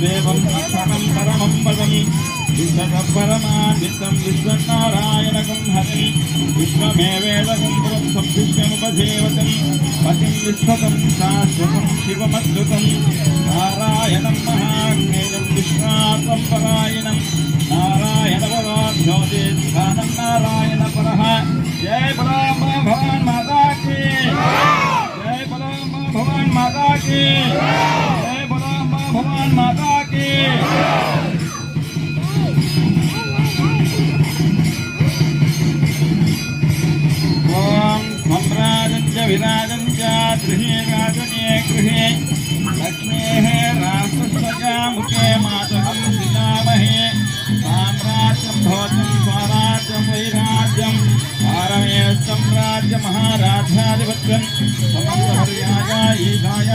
देवम् अक्षरम् परमम् पदम् विश्वपरमान्वितं विश्वनारायणकं हरिं विश्वमेवेदकं पुरं संविष्णुपदेवतं पतिं विश्वकं शाश्वतं शिवमद्भुतं नारायणं महाज्ञेयं विश्वात्मं परायणं नारायणपराभ्योतिष्ठानं नारायणपरः जय ब्रह्मा भगवान माता की जय ब्रह्मा भगवान माता की जय ब्रह्मा भगवान माता की विराजं च गृहे राजने गृहे लक्ष्मेः राष्ट्रस्वजा मुखे मातरं पितामहे साम्राज्यं भवतं स्वराज्यं वैराज्यं पारमेष्टं राज्यमहाराज्याधिपत्यं समस्तवर्याय ईशाय